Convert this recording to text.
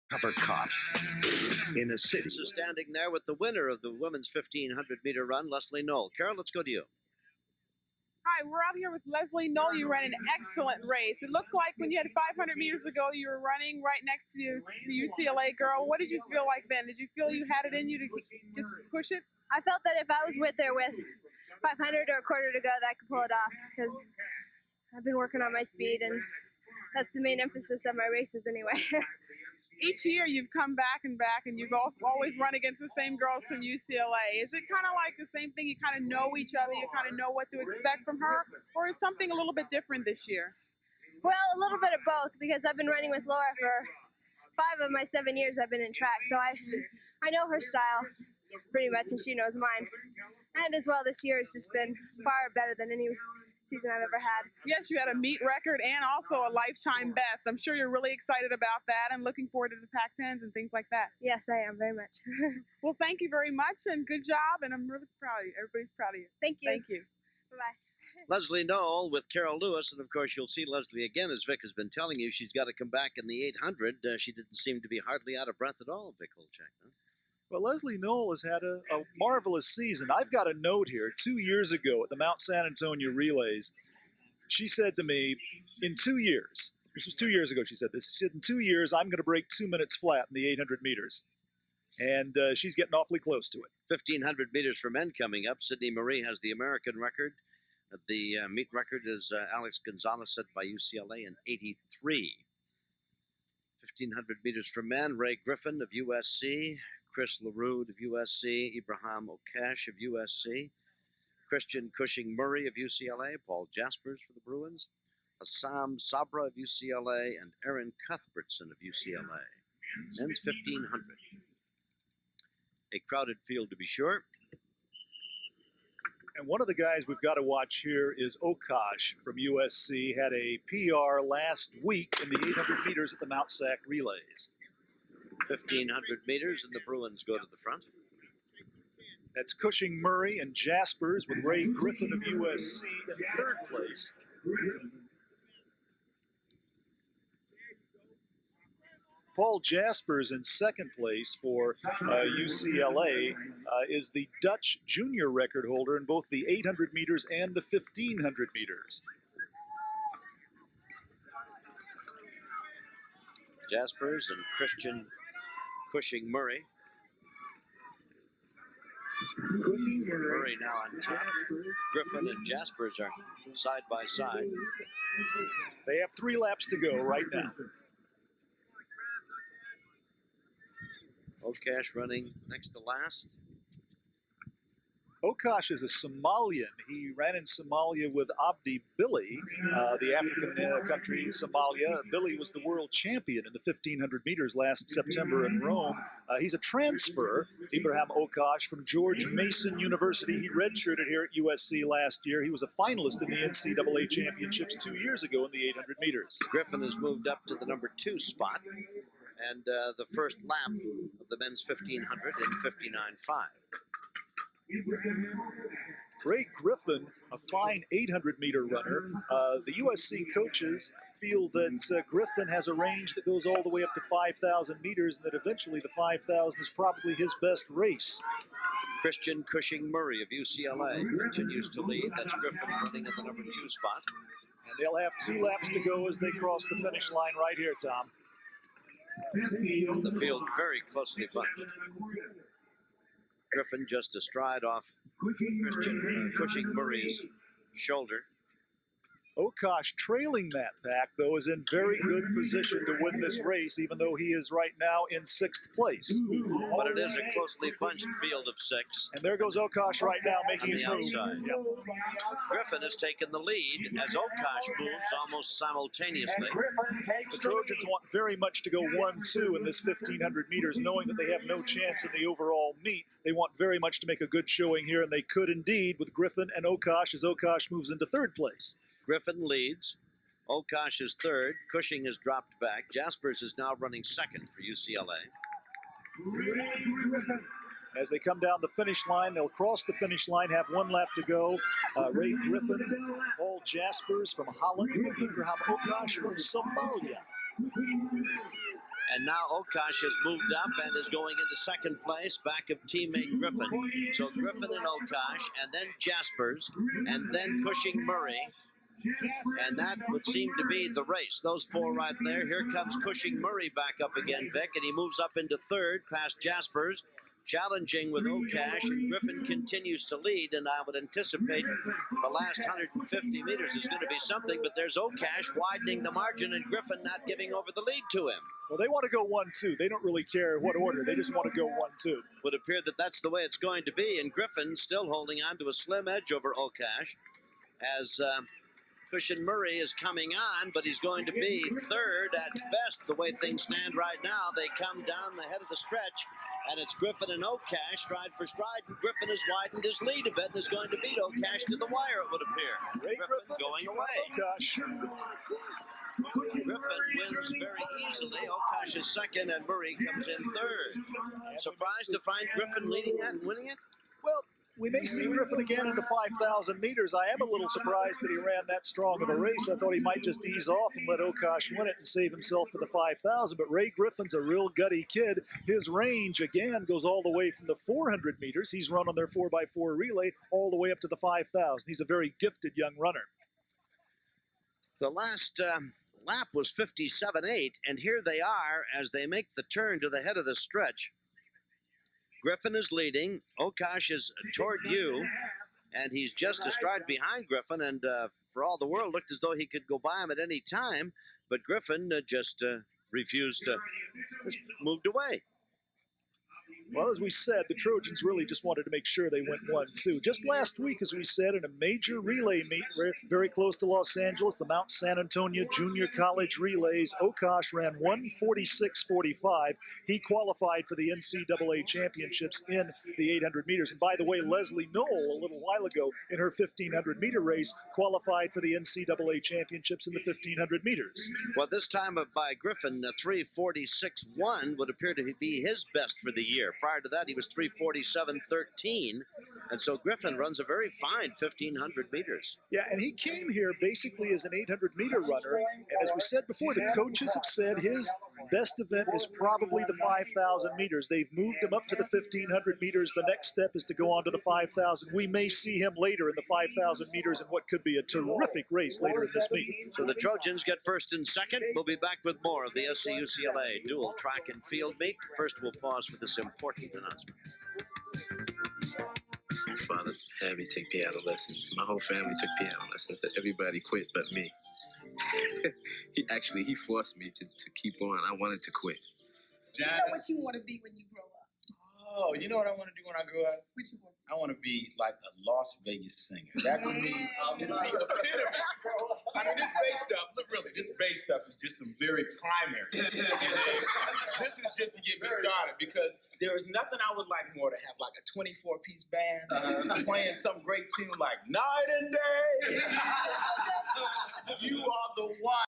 Uppercut in a city. This is standing there with the winner of the women's 1,500-meter run, Leslie Knoll. Carol, let's go to you. Hi, we're out here with Leslie Knoll. You ran an excellent race. It looked like when you had 500 meters ago, you were running right next to the UCLA girl. What did you feel like then? Did you feel you had it in you to just push it? I felt that if I was with her with 500 or a quarter to go, that I could pull it off because I've been working on my speed, and that's the main emphasis of my races anyway. Each year you've come back, and you've always run against the same girls from UCLA. Is it kind of like the same thing? You kind of know each other, you kind of know what to expect from her, or is something a little bit different this year? Well, a little bit of both, because I've been running with Laura for 5 of my 7 years I've been in track, so I know her style pretty much, and she knows mine. And as well, this year has just been far better than any season I've ever had. Yes, you had a meet record and also a lifetime best. I'm sure you're really excited about that and looking forward to the Pac-10s and things like that. Yes, I am, very much. Well, thank you very much, and good job, and I'm really proud of you. Everybody's proud of you. Thank you. Thank you. Bye-bye. Leslie Knoll with Carol Lewis, and of course you'll see Leslie again, as Vic has been telling you. She's got to come back in the 800. She didn't seem to be hardly out of breath at all, Vic Holchak. Huh? Well, Leslie Knoll has had a marvelous season. I've got a note here. 2 years ago at the Mount San Antonio Relays, she said to me, in 2 years, this was 2 years ago she said this, she said, in 2 years, I'm going to break 2 minutes flat in the 800 meters. And she's getting awfully close to it. 1,500 meters for men coming up. Sydney Marie has the American record. The meet record is Alex Gonzalez, set by UCLA in 83. 1,500 meters for men. Ray Griffin of USC. Chris Lerude of USC. Ibrahim Okash of USC. Christian Cushing-Murray of UCLA. Paul Jaspers for the Bruins. Assam Sabra of UCLA. And Aaron Cuthbertson of UCLA. Men's 1,500. A crowded field, to be sure. And one of the guys we've got to watch here is Okash from USC. Had a PR last week in the 800 meters at the Mount Sac Relays. 1,500 meters, and the Bruins go to the front. That's Cushing-Murray and Jaspers with Ray Griffin of USC in third place. Paul Jaspers in second place for UCLA is the Dutch junior record holder in both the 800 meters and the 1,500 meters. Jaspers and Christian Cushing-Murray. Murray now on top. Griffin and Jaspers are side by side. They have 3 laps to go right now. Okash running next to last. Okash is a Somalian. He ran in Somalia with Abdi Billy, the African country Somalia. Billy was the world champion in the 1,500 meters last September in Rome. He's a transfer, Ibrahim Okash, from George Mason University. He redshirted here at USC last year. He was a finalist in the NCAA championships 2 years ago in the 800 meters. Griffin has moved up to the number 2 spot. And the first lap of the men's 1,500 in 59.5. Ray Griffin, a fine 800-meter runner. The USC coaches feel that Griffin has a range that goes all the way up to 5,000 meters, and that eventually the 5,000 is probably his best race. Christian Cushing-Murray of UCLA continues to lead. That's Griffin running at the number 2 spot. And they'll have 2 laps to go as they cross the finish line right here, Tom. The field very closely bunched. Griffin just a stride off Christian Cushing-Murray's shoulder. Okash, trailing that pack, though, is in very good position to win this race, even though he is right now in 6th place. But it is a closely bunched field of 6. And there goes Okash right now making his move. Yep. Griffin has taken the lead as Okash moves almost simultaneously. The Trojans want very much to go 1-2 in this 1,500 meters, knowing that they have no chance in the overall meet. They want very much to make a good showing here, and they could indeed with Griffin and Okash as Okash moves into 3rd place. Griffin leads. Okash is 3rd. Cushing has dropped back. Jaspers is now running 2nd for UCLA. As they come down the finish line, they'll cross the finish line, have 1 lap to go. Ray Griffin, Paul Jaspers from Holland, Ibrahim Okash from Somalia. And now Okash has moved up and is going into second place, back of teammate Griffin. So Griffin and Okash, and then Jaspers, and then Cushing-Murray. And that would seem to be the race. Those four right there. Here comes Cushing-Murray back up again, Vic, and he moves up into third past Jaspers, challenging with Okash, and Griffin continues to lead, and I would anticipate the last 150 meters is going to be something, but there's Okash widening the margin and Griffin not giving over the lead to him. Well, they want to go 1-2. They don't really care what order. They just want to go 1-2. Would appear that that's the way it's going to be, and Griffin still holding on to a slim edge over Okash as Cushing-Murray is coming on, but he's going to be third at best the way things stand right now. They come down the head of the stretch, and it's Griffin and Okash stride for stride, and Griffin has widened his lead a bit and is going to beat Okash to the wire, it would appear. Griffin going away. Griffin wins very easily. Okash is second, and Murray comes in third. Surprised to find Griffin leading that and winning it? Well, we may see Griffin again in the 5,000 meters. I am a little surprised that he ran that strong of a race. I thought he might just ease off and let Okash win it and save himself for the 5,000. But Ray Griffin's a real gutty kid. His range, again, goes all the way from the 400 meters. He's run on their 4x4 relay all the way up to the 5,000. He's a very gifted young runner. The last lap was 57.8, and here they are as they make the turn to the head of the stretch. Griffin is leading. Okash is toward you, and he's just a stride behind Griffin, and for all the world, looked as though he could go by him at any time, but Griffin just refused to, just moved away. Well, as we said, the Trojans really just wanted to make sure they went 1-2. Just last week, as we said, in a major relay meet very close to Los Angeles, the Mount San Antonio Junior College Relays, Okash ran 1:46.45. He qualified for the NCAA championships in the 800 meters. And by the way, Leslie Knoll, a little while ago, in her 1,500 meter race, qualified for the NCAA championships in the 1,500 meters. Well, this time by Griffin, 3:46.1 would appear to be his best for the year. Prior to that, he was 3:47.13, and so Griffin runs a very fine 1,500 meters. Yeah, and he came here basically as an 800-meter runner, and as we said before, the coaches have said his best event is probably the 5,000 meters. They've moved him up to the 1,500 meters. The next step is to go on to the 5,000. We may see him later in the 5,000 meters in what could be a terrific race later in this meet. So the Trojans get first and second. We'll be back with more of the SC-UCLA dual track and field meet. First, we'll pause for this important announcement. My father had me take piano lessons. My whole family took piano lessons, but everybody quit but me. he forced me to keep on. I wanted to quit. You know what you want to be when you grow up? Oh, you know what I want to do when I grow up? What you want? I want to be like a Las Vegas singer. That to me is the epitome. I mean, this bass stuff, look, really, this bass stuff is just some very primary. This is just to get me started, because there is nothing I would like more to have like a 24-piece band playing some great tune like Night and Day. You are the one.